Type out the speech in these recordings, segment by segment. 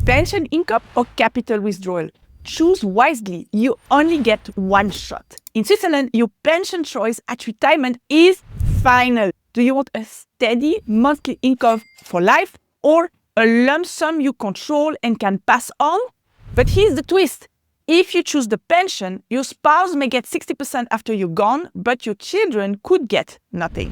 pension income or capital withdrawal. Choose wisely. You only get one shot. In Switzerland, your pension choice at retirement is final. Do you want a steady monthly income for life or a lump sum you control and can pass on? But here's the twist. If you choose the pension, your spouse may get 60% after you're gone, but your children could get nothing.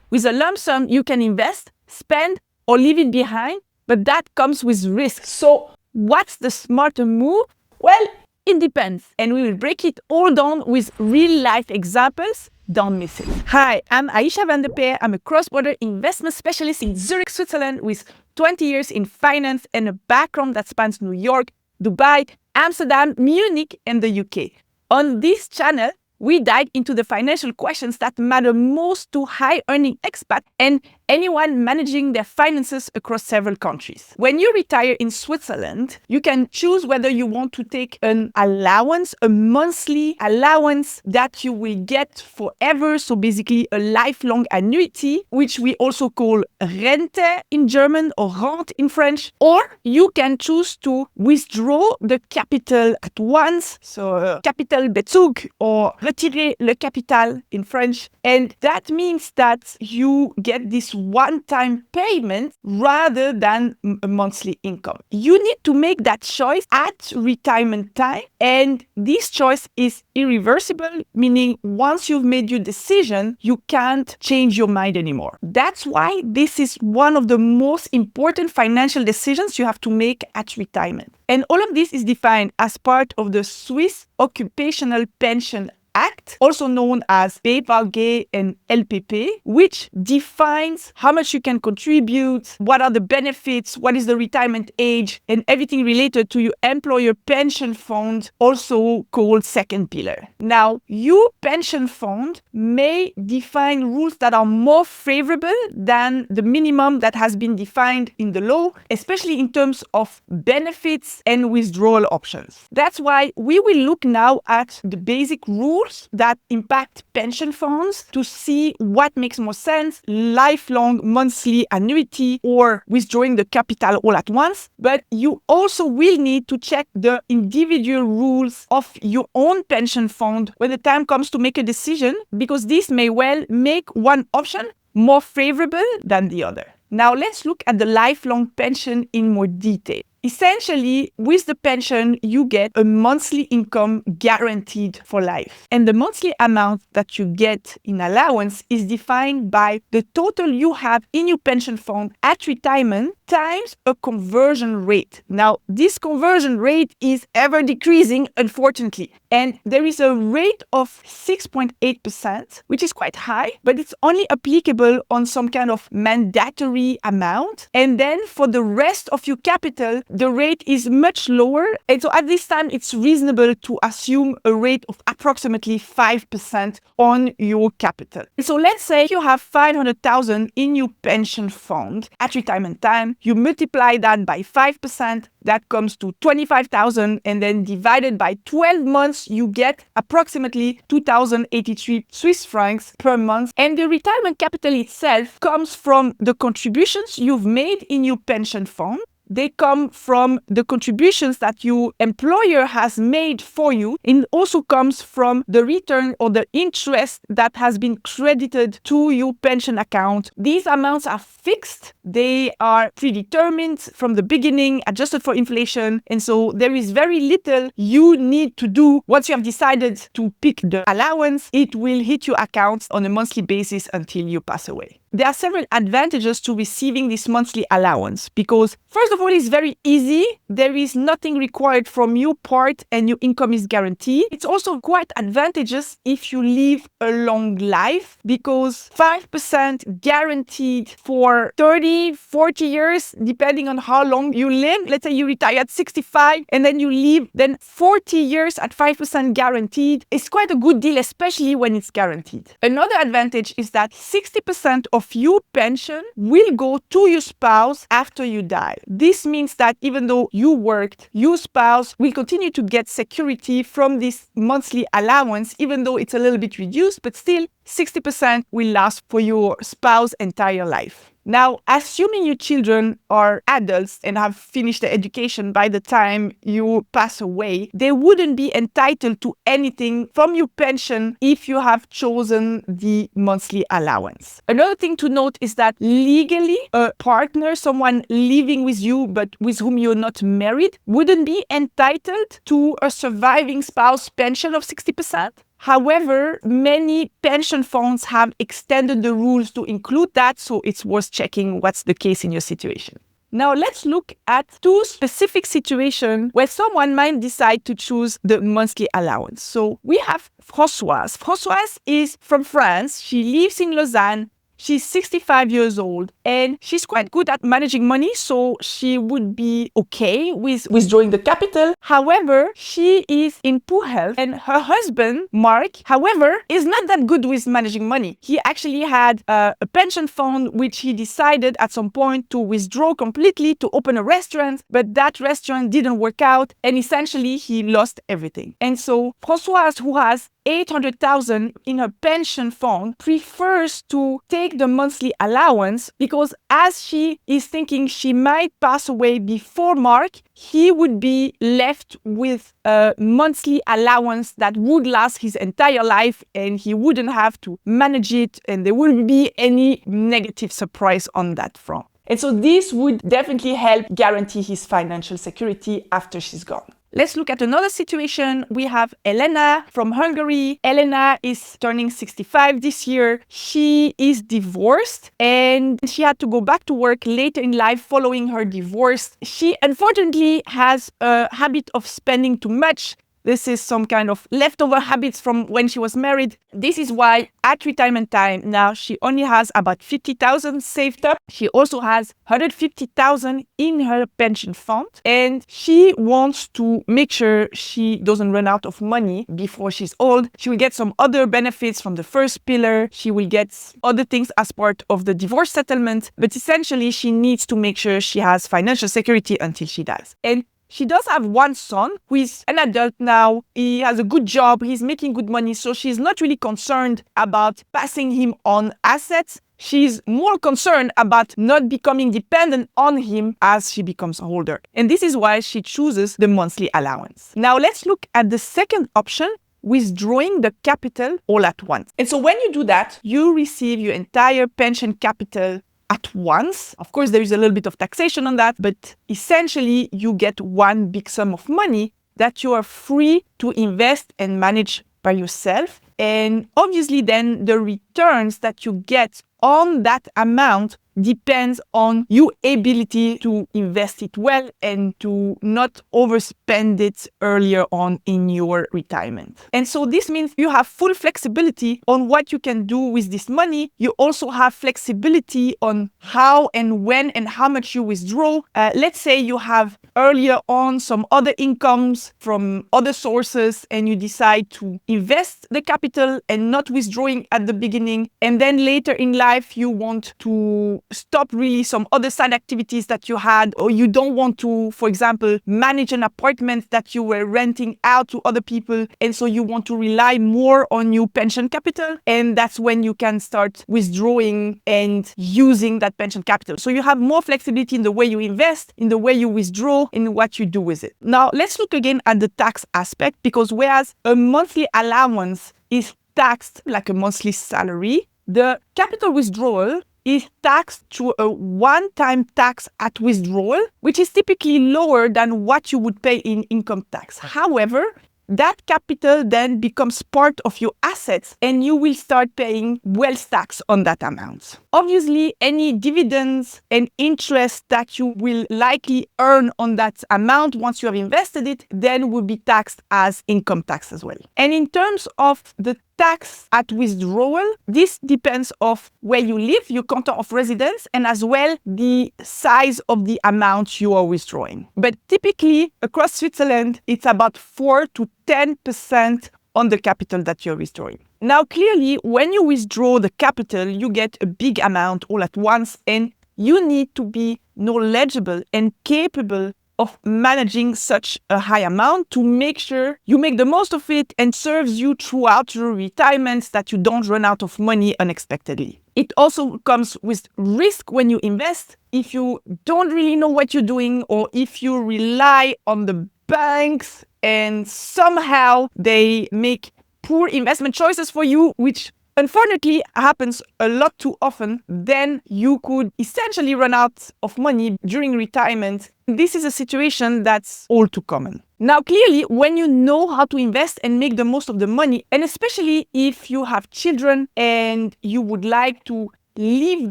With a lump sum, you can invest, spend, or leave it behind, but that comes with risk. So what's the smarter move? Well, it depends, and we will break it all down with real-life examples. Don't miss it. Hi, I'm Aysha van der Peer. I'm a cross-border investment specialist in Zurich, Switzerland, with 20 years in finance and a background that spans New York, Dubai, Amsterdam, Munich, and the UK. On this channel, we dive into the financial questions that matter most to high-earning expats and anyone managing their finances across several countries. When you retire in Switzerland, you can choose whether you want to take an allowance, a monthly allowance that you will get forever, so basically a lifelong annuity, which we also call Rente in German or Rente in French, or you can choose to withdraw the capital at once, so Kapitalbezug or retirer le capital in French, and that means that you get this one-time payment rather than a monthly income. You need to make that choice at retirement time, and this choice is irreversible, meaning once you've made your decision, you can't change your mind anymore. That's why this is one of the most important financial decisions you have to make at retirement. And all of this is defined as part of the Swiss Occupational Pension Act, also known as BVG and LPP, which defines how much you can contribute, what are the benefits, what is the retirement age, and everything related to your employer pension fund, also called second pillar. Now, your pension fund may define rules that are more favorable than the minimum that has been defined in the law, especially in terms of benefits and withdrawal options. That's why we will look now at the basic rules that impact pension funds to see what makes more sense, lifelong monthly annuity or withdrawing the capital all at once. But you also will need to check the individual rules of your own pension fund when the time comes to make a decision, because this may well make one option more favorable than the other. Now let's look at the lifelong pension in more detail. Essentially, with the pension, you get a monthly income guaranteed for life. And the monthly amount that you get in allowance is defined by the total you have in your pension fund at retirement times a conversion rate. Now, this conversion rate is ever decreasing, unfortunately. And there is a rate of 6.8%, which is quite high, but it's only applicable on some kind of mandatory amount. And then for the rest of your capital, the rate is much lower. And so at this time, it's reasonable to assume a rate of approximately 5% on your capital. So let's say you have 500,000 in your pension fund at retirement time. You multiply that by 5%, that comes to 25,000, and then divided by 12 months, you get approximately 2,083 Swiss francs per month. And the retirement capital itself comes from the contributions you've made in your pension fund. They come from the contributions that your employer has made for you. It also comes from the return or the interest that has been credited to your pension account. These amounts are fixed. They are predetermined from the beginning, adjusted for inflation. And so there is very little you need to do. Once you have decided to pick the allowance, it will hit your account on a monthly basis until you pass away. There are several advantages to receiving this monthly allowance because, first of all, it's very easy. There is nothing required from your part and your income is guaranteed. It's also quite advantageous if you live a long life because 5% guaranteed for 30, 40 years, depending on how long you live. Let's say you retire at 65 and then you live then 40 years at 5% guaranteed. It's quite a good deal, especially when it's guaranteed. Another advantage is that 60% of your pension will go to your spouse after you die. This means that even though you worked, your spouse will continue to get security from this monthly allowance, even though it's a little bit reduced, but still 60% will last for your spouse's entire life. Now, assuming your children are adults and have finished their education by the time you pass away, they wouldn't be entitled to anything from your pension if you have chosen the monthly allowance. Another thing to note is that legally, a partner, someone living with you but with whom you're not married, wouldn't be entitled to a surviving spouse pension of 60%. However, many pension funds have extended the rules to include that, so it's worth checking what's the case in your situation. Now, let's look at two specific situations where someone might decide to choose the monthly allowance. So we have Françoise. Françoise is from France. She lives in Lausanne. She's 65 years old and she's quite good at managing money, so she would be okay with withdrawing the capital. However, she is in poor health and her husband, Mark, however, is not that good with managing money. He actually had a pension fund which he decided at some point to withdraw completely to open a restaurant, but that restaurant didn't work out and essentially he lost everything. And so Françoise, who has 800,000 in her pension fund, prefers to take the monthly allowance because as she is thinking she might pass away before Mark, he would be left with a monthly allowance that would last his entire life and he wouldn't have to manage it and there wouldn't be any negative surprise on that front. And so this would definitely help guarantee his financial security after she's gone. Let's look at another situation. We have Elena from Hungary. Elena is turning 65 this year. She is divorced and she had to go back to work later in life following her divorce. She unfortunately has a habit of spending too much. This is some kind of leftover habits from when she was married. This is why at retirement time now she only has about 50,000 saved up. She also has 150,000 in her pension fund and she wants to make sure she doesn't run out of money before she's old. She will get some other benefits from the first pillar. She will get other things as part of the divorce settlement, but essentially she needs to make sure she has financial security until she dies. And she does have one son who is an adult now. He has a good job. He's making good money. So she's not really concerned about passing him on assets. She's more concerned about not becoming dependent on him as she becomes older. And this is why she chooses the monthly allowance. Now let's look at the second option, withdrawing the capital all at once. And so when you do that, you receive your entire pension capital at once. Of course, there is a little bit of taxation on that, but essentially you get one big sum of money that you are free to invest and manage by yourself. And obviously then the returns that you get on that amount depends on your ability to invest it well and to not overspend it earlier on in your retirement. And so this means you have full flexibility on what you can do with this money. You also have flexibility on how and when and how much you withdraw. Let's say you have earlier on some other incomes from other sources and you decide to invest the capital and not withdrawing at the beginning. And then later in life, you want to stop really some other side activities that you had, or you don't want to, for example, manage an apartment that you were renting out to other people. And so you want to rely more on your pension capital. And that's when you can start withdrawing and using that pension capital. So you have more flexibility in the way you invest, in the way you withdraw, in what you do with it. Now, let's look again at the tax aspect, because whereas a monthly allowance is taxed like a monthly salary, the capital withdrawal is taxed through a one-time tax at withdrawal, which is typically lower than what you would pay in income tax. However, that capital then becomes part of your assets and you will start paying wealth tax on that amount. Obviously, any dividends and interest that you will likely earn on that amount once you have invested it, then will be taxed as income tax as well. And in terms of the tax at withdrawal, this depends of where you live, your canton of residence, and as well the size of the amount you are withdrawing. But typically across Switzerland, it's about 4 to 10% on the capital that you're withdrawing. Now, clearly, when you withdraw the capital, you get a big amount all at once, and you need to be knowledgeable and capable of managing such a high amount to make sure you make the most of it and serves you throughout your retirement, that you don't run out of money unexpectedly. It also comes with risk when you invest. If you don't really know what you're doing, or if you rely on the banks and somehow they make poor investment choices for you, which unfortunately happens a lot too often, then you could essentially run out of money during retirement. This is a situation that's all too common. Now, clearly, when you know how to invest and make the most of the money, and especially if you have children and you would like to leave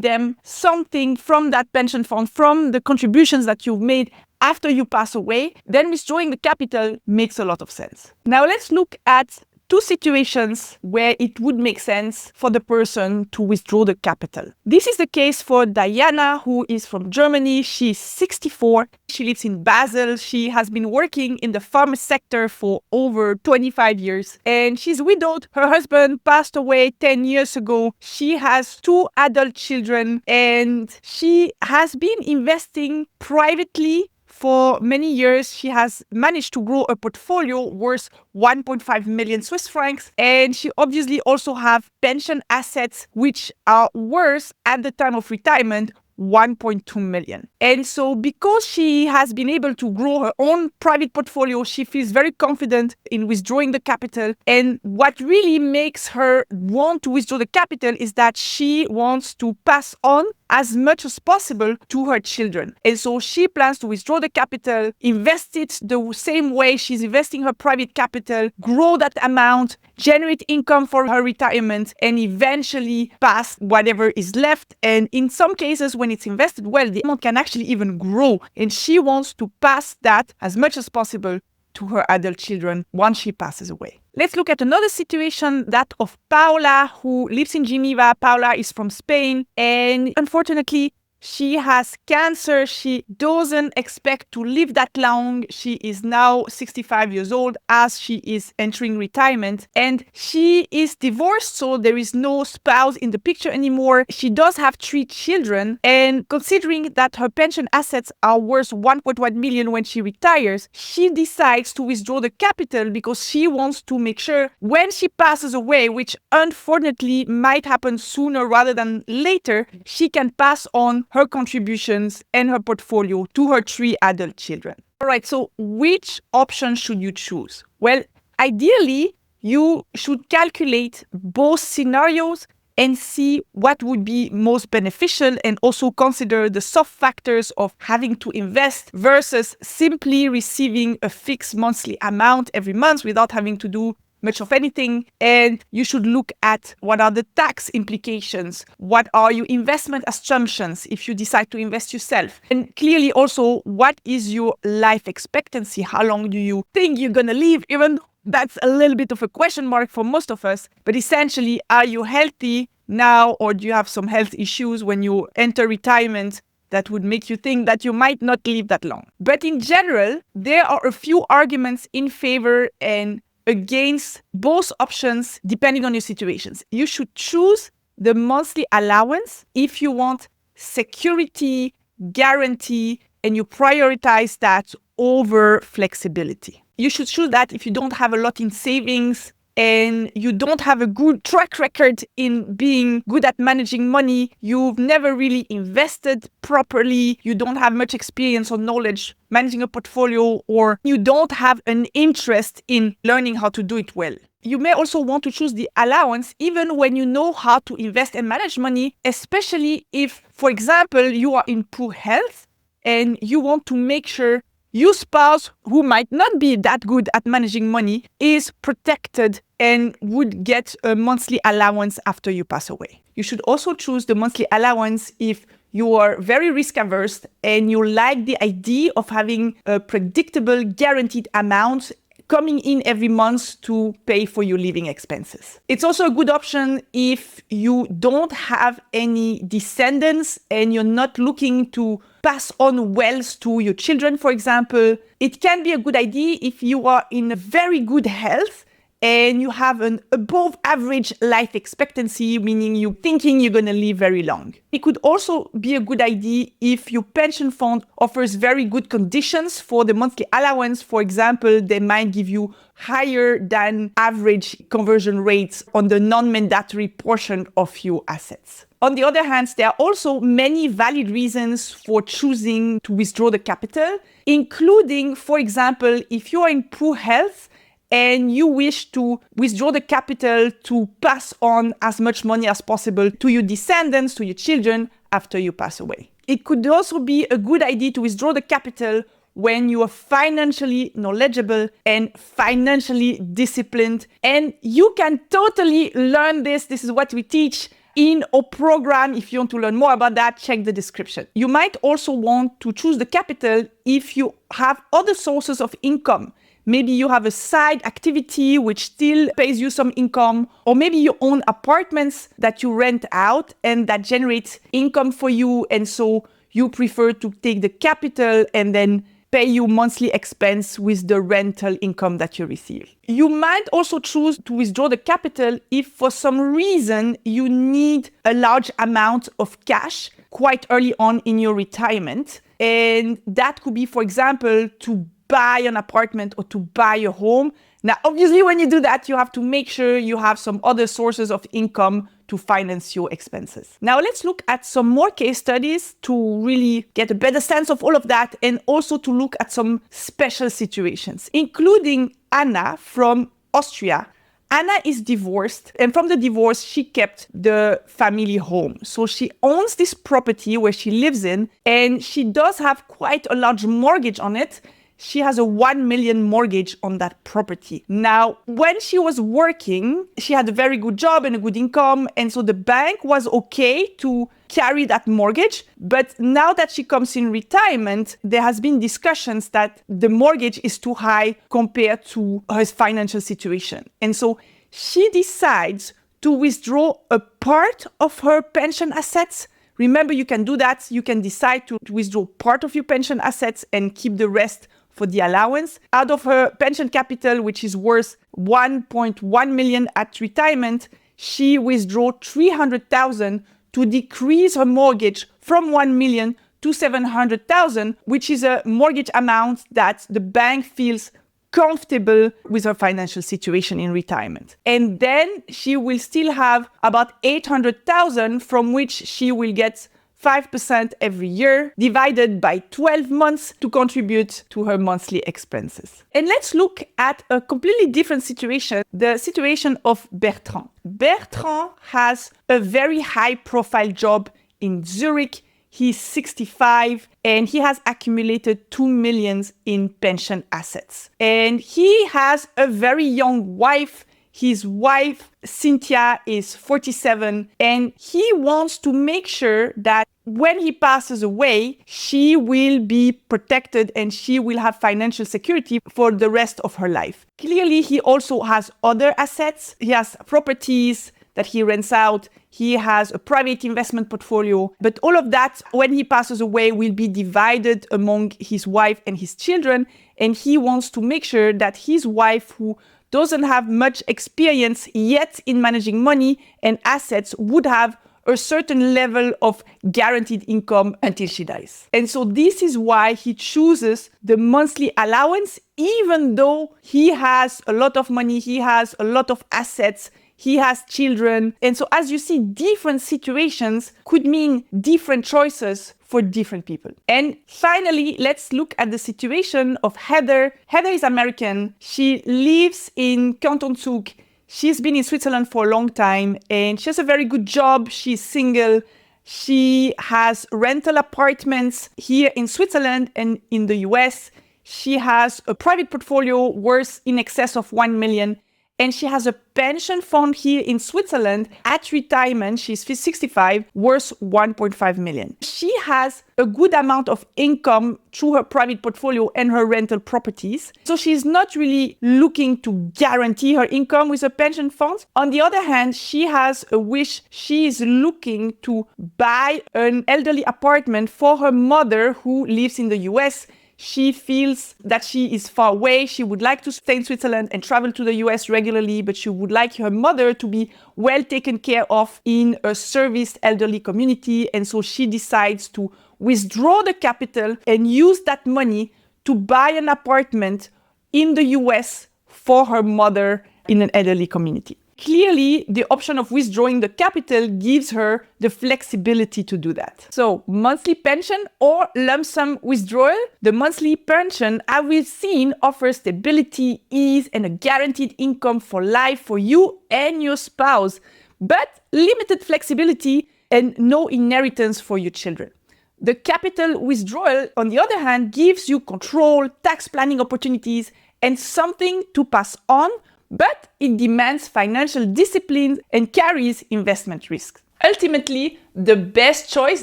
them something from that pension fund, from the contributions that you've made after you pass away, then withdrawing the capital makes a lot of sense. Now, let's look at two situations where it would make sense for the person to withdraw the capital. This is the case for Diana, who is from Germany. She's 64. She lives in Basel. She has been working in the pharma sector for over 25 years. And she's widowed. Her husband passed away 10 years ago. She has 2 adult children, and she has been investing privately for many years. She has managed to grow a portfolio worth 1.5 million Swiss francs. And she obviously also have pension assets, which are worth at the time of retirement 1.2 million. And so because she has been able to grow her own private portfolio, she feels very confident in withdrawing the capital. And what really makes her want to withdraw the capital is that she wants to pass on as much as possible to her children. And so she plans to withdraw the capital, invest it the same way she's investing her private capital, grow that amount, generate income for her retirement, and eventually pass whatever is left. And in some cases, when it's invested well, the amount can actually even grow. And she wants to pass that as much as possible to her adult children once she passes away. Let's look at another situation, that of Paula, who lives in Geneva. Paula is from Spain, and unfortunately, she has cancer. She doesn't expect to live that long. She is now 65 years old as she is entering retirement, and she is divorced, so there is no spouse in the picture anymore. She does have 3 children, and considering that her pension assets are worth 1.1 million when she retires, she decides to withdraw the capital because she wants to make sure when she passes away, which unfortunately might happen sooner rather than later, she can pass on her contributions and her portfolio to her 3 adult children. All right, so which option should you choose? Well, ideally, you should calculate both scenarios and see what would be most beneficial, and also consider the soft factors of having to invest versus simply receiving a fixed monthly amount every month without having to do much of anything. And you should look at what are the tax implications, what are your investment assumptions if you decide to invest yourself, and clearly also what is your life expectancy, how long do you think you're gonna live, even though that's a little bit of a question mark for most of us. But essentially, are you healthy now, or do you have some health issues when you enter retirement that would make you think that you might not live that long? But in general, there are a few arguments in favor and against both options depending on your situations. You should choose the monthly allowance if you want security, guarantee, and you prioritize that over flexibility. You should choose that if you don't have a lot in savings and you don't have a good track record in being good at managing money, you've never really invested properly, you don't have much experience or knowledge managing a portfolio, or you don't have an interest in learning how to do it well. You may also want to choose the allowance even when you know how to invest and manage money, especially if, for example, you are in poor health and you want to make sure your spouse, who might not be that good at managing money, is protected and would get a monthly allowance after you pass away. You should also choose the monthly allowance if you are very risk averse and you like the idea of having a predictable, guaranteed amount coming in every month to pay for your living expenses. It's also a good option if you don't have any descendants and you're not looking to pass on wealth to your children, for example. It can be a good idea if you are in very good health and you have an above average life expectancy, meaning you're thinking you're going to live very long. It could also be a good idea if your pension fund offers very good conditions for the monthly allowance. For example, they might give you higher than average conversion rates on the non-mandatory portion of your assets. On the other hand, there are also many valid reasons for choosing to withdraw the capital, including, for example, if you are in poor health and you wish to withdraw the capital to pass on as much money as possible to your descendants, to your children, after you pass away. It could also be a good idea to withdraw the capital when you are financially knowledgeable and financially disciplined. And you can totally learn this. This is what we teach in our program. If you want to learn more about that, check the description. You might also want to choose the capital if you have other sources of income. Maybe you have a side activity which still pays you some income, or maybe you own apartments that you rent out and that generates income for you. And so you prefer to take the capital and then pay your monthly expense with the rental income that you receive. You might also choose to withdraw the capital if for some reason you need a large amount of cash quite early on in your retirement. And that could be, for example, to buy an apartment or to buy a home. Now, obviously, when you do that, you have to make sure you have some other sources of income to finance your expenses. Now, let's look at some more case studies to really get a better sense of all of that, and also to look at some special situations, including Anna from Austria. Anna is divorced, and from the divorce, she kept the family home. So she owns this property where she lives in, and she does have quite a large mortgage on it. She has a 1 million mortgage on that property. Now, when she was working, she had a very good job and a good income. And so the bank was okay to carry that mortgage. But now that she comes in retirement, there has been discussions that the mortgage is too high compared to her financial situation. And so she decides to withdraw a part of her pension assets. Remember, you can do that. You can decide to withdraw part of your pension assets and keep the rest for the allowance. Out of her pension capital, which is worth 1.1 million at retirement, she withdrew 300,000 to decrease her mortgage from 1 million to 700,000, which is a mortgage amount that the bank feels comfortable with her financial situation in retirement. And then she will still have about 800,000 from which she will get 5% every year, divided by 12 months to contribute to her monthly expenses. And let's look at a completely different situation, the situation of Bertrand. Bertrand has a very high-profile job in Zurich. He's 65 and he has accumulated 2 million in pension assets. And he has a very young wife. His wife, Cynthia, is 47, and he wants to make sure that when he passes away, she will be protected and she will have financial security for the rest of her life. Clearly, he also has other assets. He has properties that he rents out. He has a private investment portfolio. But all of that, when he passes away, will be divided among his wife and his children. And he wants to make sure that his wife, who doesn't have much experience yet in managing money and assets, would have a certain level of guaranteed income until she dies. And so this is why he chooses the monthly allowance, even though he has a lot of money, he has a lot of assets, he has children. And so as you see, different situations could mean different choices for different people. And finally, let's look at the situation of Heather. Heather is American. She lives in Canton Zug. She's been in Switzerland for a long time and she has a very good job. She's single. She has rental apartments here in Switzerland and in the US. She has a private portfolio worth in excess of 1 million. And she has a pension fund here in Switzerland at retirement. She's 65, worth 1.5 million. She has a good amount of income through her private portfolio and her rental properties. So she's not really looking to guarantee her income with a pension fund. On the other hand, she has a wish. She is looking to buy an elderly apartment for her mother who lives in the US. She feels that she is far away. She would like to stay in Switzerland and travel to the US regularly, but she would like her mother to be well taken care of in a serviced elderly community. And so she decides to withdraw the capital and use that money to buy an apartment in the US for her mother in an elderly community. Clearly, the option of withdrawing the capital gives her the flexibility to do that. So, monthly pension or lump sum withdrawal. The monthly pension, as we've seen, offers stability, ease, and a guaranteed income for life for you and your spouse, but limited flexibility and no inheritance for your children. The capital withdrawal, on the other hand, gives you control, tax planning opportunities, and something to pass on, but it demands financial discipline and carries investment risks. Ultimately, the best choice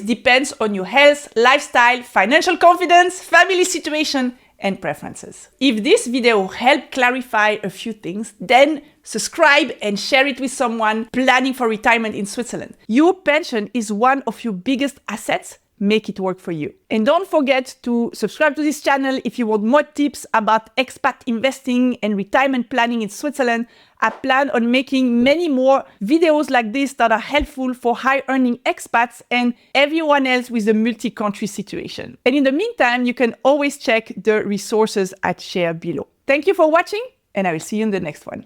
depends on your health, lifestyle, financial confidence, family situation, and preferences. If this video helped clarify a few things, then subscribe and share it with someone planning for retirement in Switzerland. Your pension is one of your biggest assets. Make it work for you. And don't forget to subscribe to this channel if you want more tips about expat investing and retirement planning in Switzerland. I plan on making many more videos like this that are helpful for high-earning expats and everyone else with a multi-country situation. And in the meantime, you can always check the resources I share below. Thank you for watching, and I will see you in the next one.